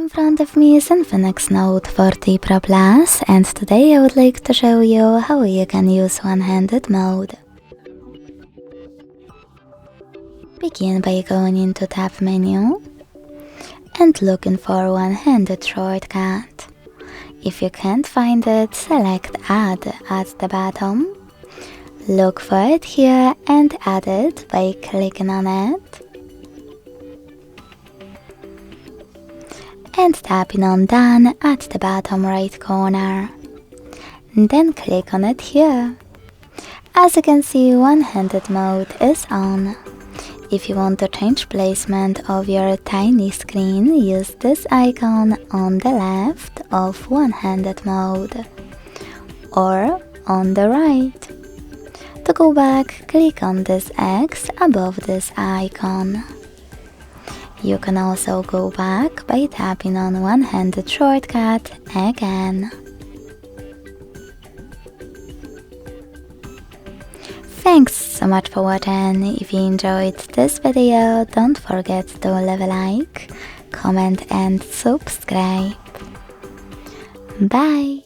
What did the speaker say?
In front of me is Infinix Note 40 Pro Plus, and today I would like to show you how you can use one-handed mode. Begin by going into Tab menu and looking for one-handed shortcut. If you can't find it, select Add at the bottom. Look for it here and add it by clicking on it and tapping on Done at the bottom right corner. Then click on it here. As you can see, one-handed mode is on. If you want to change placement of your tiny screen, use this icon on the left of one-handed mode or on the right. To go back, click on this X above this icon. You can also go back by tapping on one-handed shortcut again. Thanks so much for watching. If you enjoyed this video, don't forget to leave a like, comment and subscribe. Bye!